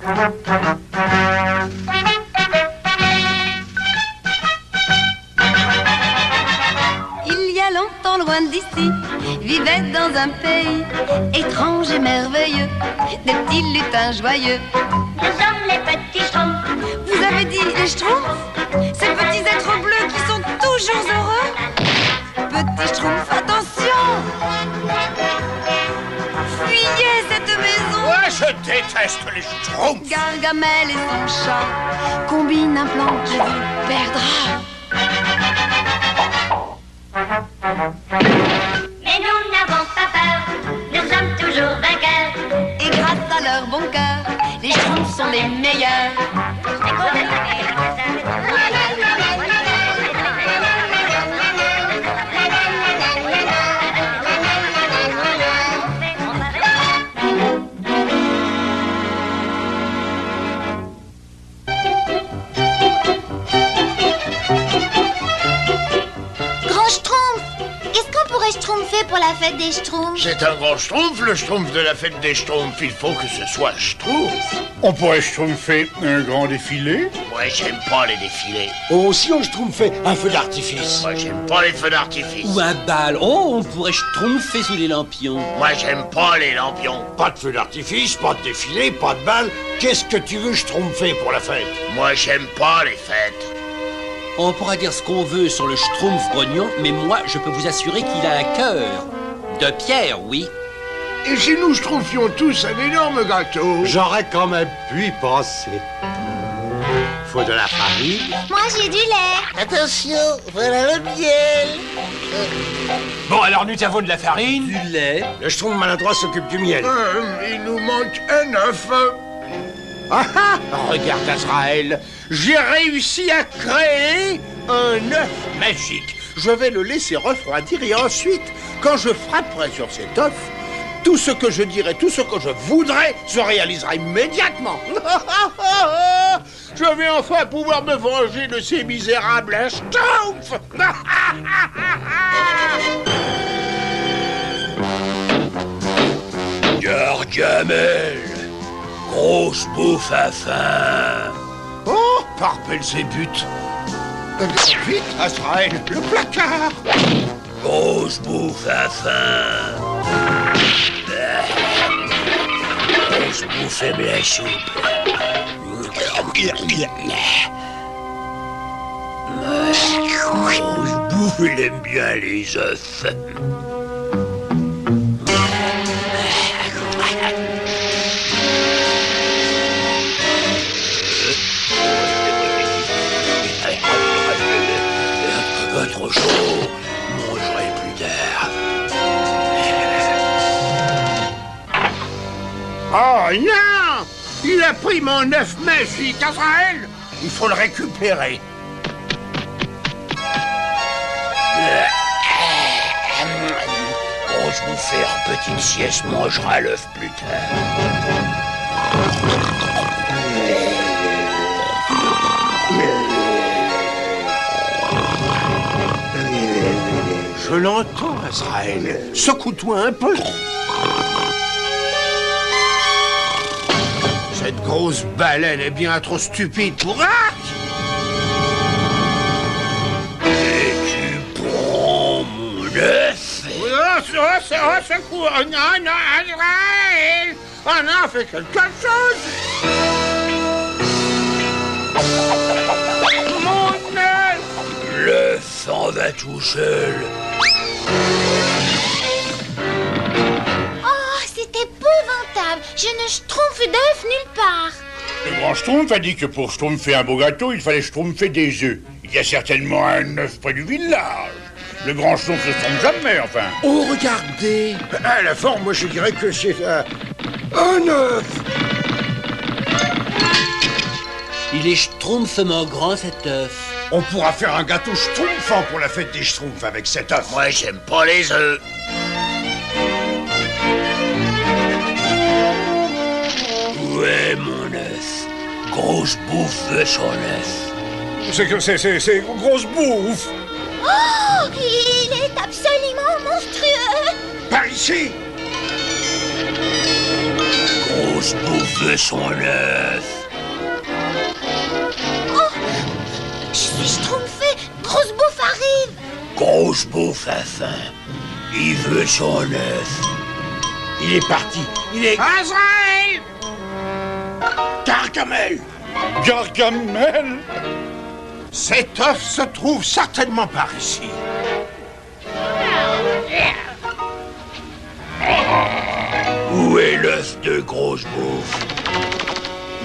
Il y a longtemps, loin d'ici, vivait dans un pays étrange et merveilleux des petits lutins joyeux. Nous sommes les petits schtroumpfs. Vous avez dit les schtroumpfs? Ces petits êtres bleus qui sont toujours heureux. Petits schtroumpfs, attention! Fuyez cette maison! Ouais, je déteste les schtroumpfs! Gargamel et son chat combinent un plan qui vous perdra. Mais nous n'avons pas peur, nous sommes toujours vainqueurs. Et grâce à leur bon cœur, les schtroumpfs sont les meilleurs. Schtroumpfer pour la fête des Schtroumpfs. C'est un grand schtroumpf, le schtroumpf de la fête des schtroumpfs. Il faut que ce soit schtroumpf. On pourrait schtroumpfer un grand défilé. Moi, j'aime pas les défilés. Oh, si on schtroumpfait un feu d'artifice. Moi, j'aime pas les feux d'artifice. Ou un bal. Oh, on pourrait schtroumpfer sous les lampions. Moi, j'aime pas les lampions. Pas de feu d'artifice, pas de défilé, pas de bal. Qu'est-ce que tu veux schtroumpfer pour la fête? Moi, j'aime pas les fêtes. On pourra dire ce qu'on veut sur le schtroumpf grognon, mais moi, je peux vous assurer qu'il a un cœur. De pierre, oui. Et si nous schtroumpfions tous un énorme gâteau? J'aurais quand même pu y penser. Faut de la farine. Moi, j'ai du lait. Attention, voilà le miel. Bon, alors nous avons de la farine. Du lait. Le schtroumpf maladroit s'occupe du miel. Il nous manque un œuf. Ah ah! Regarde, Azraël, j'ai réussi à créer un œuf magique. Je vais le laisser refroidir et ensuite, quand je frapperai sur cet œuf, tout ce que je dirai, tout ce que je voudrais se réalisera immédiatement. Je vais enfin pouvoir me venger de ces misérables schtroumpfs. Gargamel, grosse bouffe à faim. Oh, par Belzébuth. Vite, Azraël, le placard. Grosse bouffe à faim. Grosse bouffe aime la soupe. Grosse bouffe, il aime bien les œufs. Trop chaud, mangerai plus tard. Oh non! Il a pris mon œuf magique, Azraël! Il faut le récupérer. Grosse bouffère, petite sieste, mangera l'œuf plus tard. Je l'entends, Azraël. Secoue-toi un peu. Cette grosse baleine est bien trop stupide pour... Ah! Et tu prends mon œuf. Secoue. Oh non, Azraël. Oh non, fais quelque chose. Mon œuf. L'œuf en va tout seul. Oh, c'est épouvantable. Je ne schtroumpfe d'œufs nulle part. Le grand schtroumpf a dit que pour schtroumpfer un beau gâteau, il fallait schtroumpfer des œufs. Il y a certainement un œuf près du village. Le grand schtroumpf ne se trompe jamais, enfin. Oh, regardez. À la forme, moi, je dirais que c'est un œuf. Il est schtroumpfement grand, cet œuf. On pourra faire un gâteau schtroumpfant pour la fête des schtroumpfs avec cet œuf. Moi, j'aime pas les œufs. Où est mon œuf? Grosse bouffe veut son œuf. C'est grosse bouffe. Oh, il est absolument monstrueux. Par ici. Grosse bouffe de son œuf. Oh, je suis schtroumpfée. Grosse bouffe arrive. Grosse bouffe a faim. Il veut son œuf. Il est parti. Il est... Azraël! Gargamel! Gargamel! Cet œuf se trouve certainement par ici. Où est l'œuf de grosse bouffe?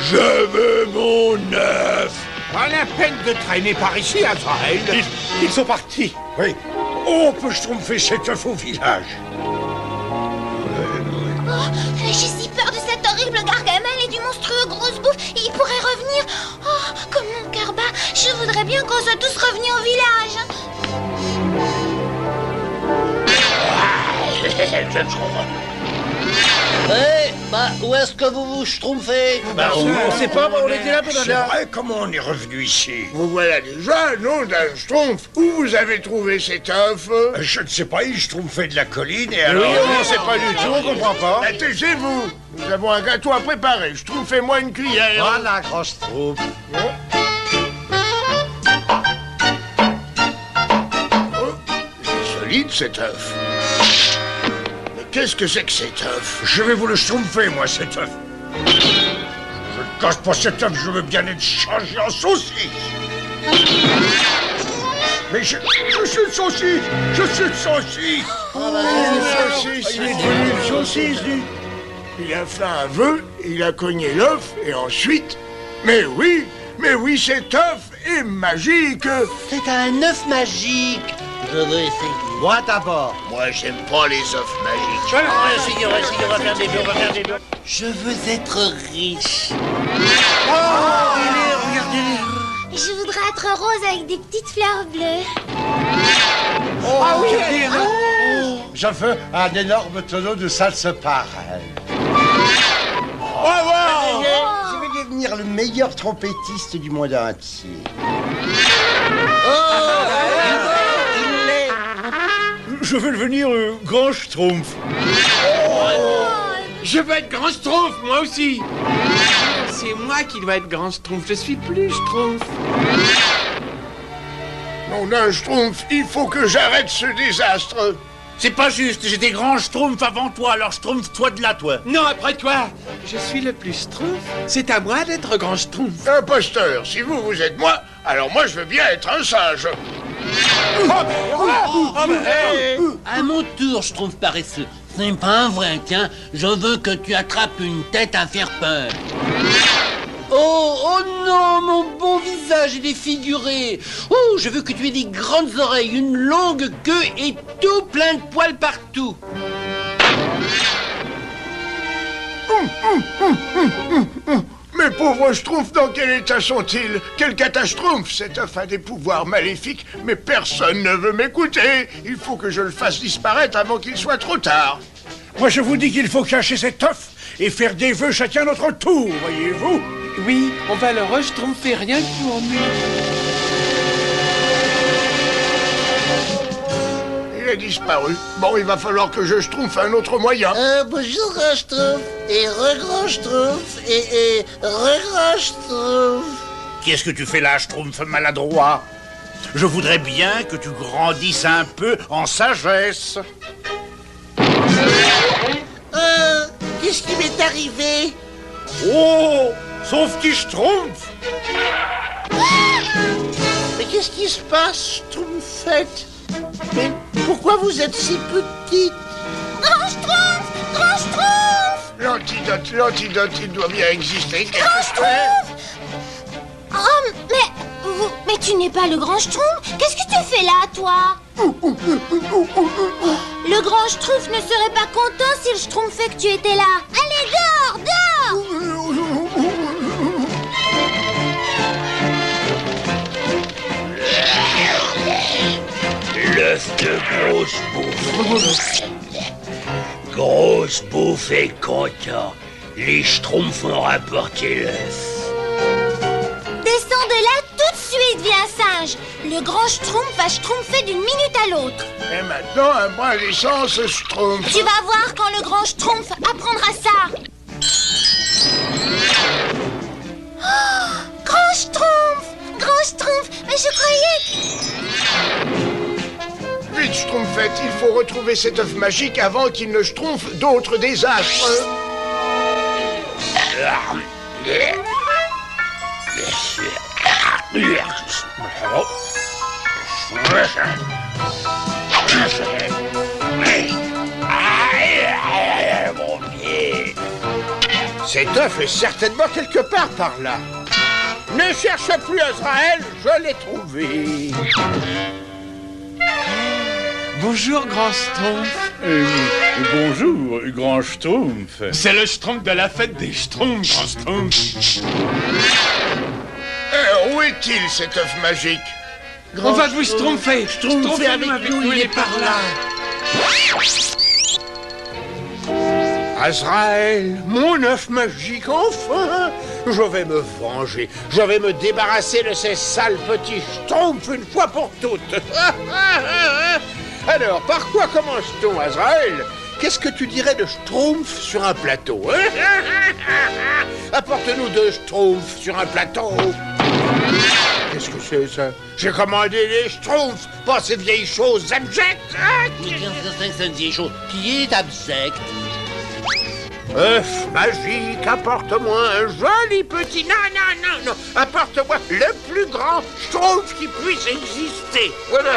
Je veux mon œuf. Pas la peine de traîner par ici, Azraël. Ils sont partis. Oui. On peut tromper cet œuf au village. Oh, j'ai si peur de cet horrible Gargamel et du monstrueux grosse bouffe. Il pourrait revenir. Oh, comme mon cœur bat. Je voudrais bien qu'on soit tous revenus au village. Où est-ce que vous vous schtroumpfez? On sait pas, on était là pendant C'est vrai, comment on est revenu ici? Vous voilà déjà, nom d'un schtroumpf. Où vous avez trouvé cet œuf? Je ne sais pas, il schtroumpfait de la colline et alors... Oui, on ne sait pas du tout, on comprend pas. Taisez-vous. Nous avons un gâteau à préparer. Schtroumpfez-moi une cuillère. Voilà, grand Schtroumpf. C'est solide cet œuf. Mais qu'est-ce que c'est que cet œuf? Je vais vous le schtroumpfer, moi, cet œuf. Je ne cache pas cet œuf, je veux bien être changé en saucisse. Mais je suis une saucisse. Je suis une saucisse. Une saucisse. Il est devenu une saucisse, lui. Il a fait un vœu, il a cogné l'œuf, et ensuite... Mais oui, cet œuf est magique. C'est un œuf magique. Je veux essayer. Moi d'abord. Moi, j'aime pas les œufs magiques. On va faire des vœux, Je veux être riche. Je voudrais être rose avec des petites fleurs bleues. Je veux un énorme tonneau de salsa-parel. Je vais devenir le meilleur trompettiste du monde entier. Je veux devenir grand schtroumpf. Je veux être grand schtroumpf, moi aussi. C'est moi qui dois être grand schtroumpf, je suis plus schtroumpf. Nom d'un schtroumpf, il faut que j'arrête ce désastre. C'est pas juste, j'étais grand schtroumpf avant toi, alors schtroumpf-toi de là, toi. Non, après toi, je suis le plus schtroumpf. C'est à moi d'être grand schtroumpf. Imposteur, si vous êtes moi, alors moi je veux bien être un singe. À mon tour, schtroumpf paresseux. C'est pas un vrai, tiens. Je veux que tu attrapes une tête à faire peur. Oh non, mon bon visage est défiguré. Oh, je veux que tu aies des grandes oreilles, une longue queue et tout plein de poils partout. Mes pauvres schtroumpfs, dans quel état sont-ils? Quel catastrophe! Cet œuf a des pouvoirs maléfiques, mais personne ne veut m'écouter. Il faut que je le fasse disparaître avant qu'il soit trop tard. Moi, je vous dis qu'il faut cacher cet œuf et faire des vœux chacun notre tour, voyez-vous? Oui, on va le re-schtroumpfer rien que pour nous. Il a disparu. Bon, il va falloir que je schtroumpfe un autre moyen. Bonjour, grand schtroumpf, et re-grand schtroumpf, et re-grand schtroumpf. Qu'est-ce que tu fais là, schtroumpf maladroit? Je voudrais bien que tu grandisses un peu en sagesse. Qu'est-ce qui m'est arrivé? Oh, sauf qui schtroumpf. Mais qu'est-ce qui se passe, schtroumpfette? Mais pourquoi vous êtes si petite? Grand schtroumpf! Grand schtroumpf! L'antidote, il doit bien exister. Grand schtroumpf! Oh, mais tu n'es pas le grand schtroumpf? Qu'est-ce que tu fais là, toi? Le grand schtroumpf ne serait pas content s'il schtroumpfait que tu étais là. Allez, dehors, dehors! L'œuf de grosse bouffe. Grosse bouffe est content. Les schtroumpfs ont rapporté l'œuf. Descends de là tout de suite, vieux singe. Le grand schtroumpf va schtroumpfer d'une minute à l'autre. Et maintenant, à moi l'essence, schtroumpf. Tu vas voir quand le grand schtroumpf apprendra ça. trouver cet œuf magique avant qu'il ne schtroumpfe d'autres désastres. Mon pied. Cet œuf est certainement quelque part par là. Ne cherche plus Azraël, je l'ai trouvé. Bonjour, grand Schtroumpf. Bonjour, grand Schtroumpf. C'est le Schtroumpf de la fête des Schtroumpfs, grand Schtroumpf. Où est-il cet œuf magique? On va vous Schtroumpfer. Schtroumpfer avec nous, il est par là. Azraël, mon œuf magique, enfin! Je vais me venger. Je vais me débarrasser de ces sales petits Schtroumpfs une fois pour toutes. Alors, par quoi commence-t-on, Azraël? Qu'est-ce que tu dirais de Schtroumpf sur un plateau? Apporte-nous 2 Schtroumpfs sur un plateau. Qu'est-ce que c'est, ça? J'ai commandé des Schtroumpfs, pas ces vieilles choses abjectes. C'est une vieille chose qui est abjecte. œuf magique, apporte-moi un joli petit... Non. Apporte-moi le plus grand Schtroumpf qui puisse exister. Voilà.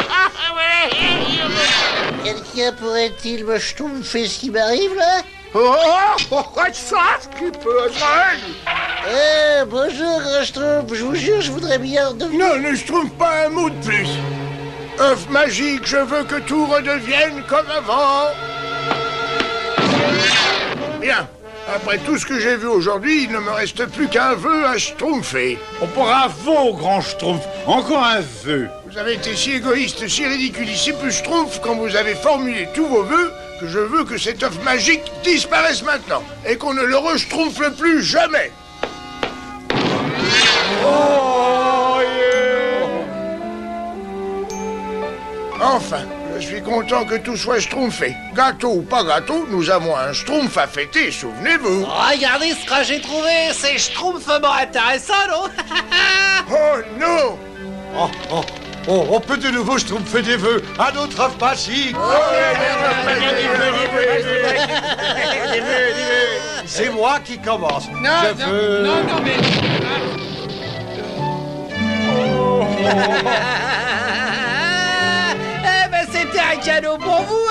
Quelqu'un pourrait-il me schtroumpfer ce qui m'arrive là? Pourquoi ça, tu peux, Azraël? Bonjour, grand Schtroumpf. Je vous jure, je voudrais bien devenir... Non, ne schtroumpfe pas un mot de plus. œuf magique, je veux que tout redevienne comme avant. Bien. Après tout ce que j'ai vu aujourd'hui, il ne me reste plus qu'un vœu à schtroumpfer. Oh, bravo, grand Schtroumpf. Encore un vœu. Vous avez été si égoïste, si ridicule, si peu schtroumpf quand vous avez formulé tous vos vœux que je veux que cet œuf magique disparaisse maintenant et qu'on ne le re-schtroumpfe plus jamais. Oh, yeah. Enfin, je suis content que tout soit schtroumpfé. Gâteau ou pas gâteau, nous avons un schtroumpf à fêter, souvenez-vous. Regardez ce que j'ai trouvé, c'est schtroumpfement intéressant, non? Oh non! On peut de nouveau schtroumpfer des vœux à notre œuf magique. C'est moi qui commence. Je veux... Non, mais... Eh ben, c'était un cadeau pour vous,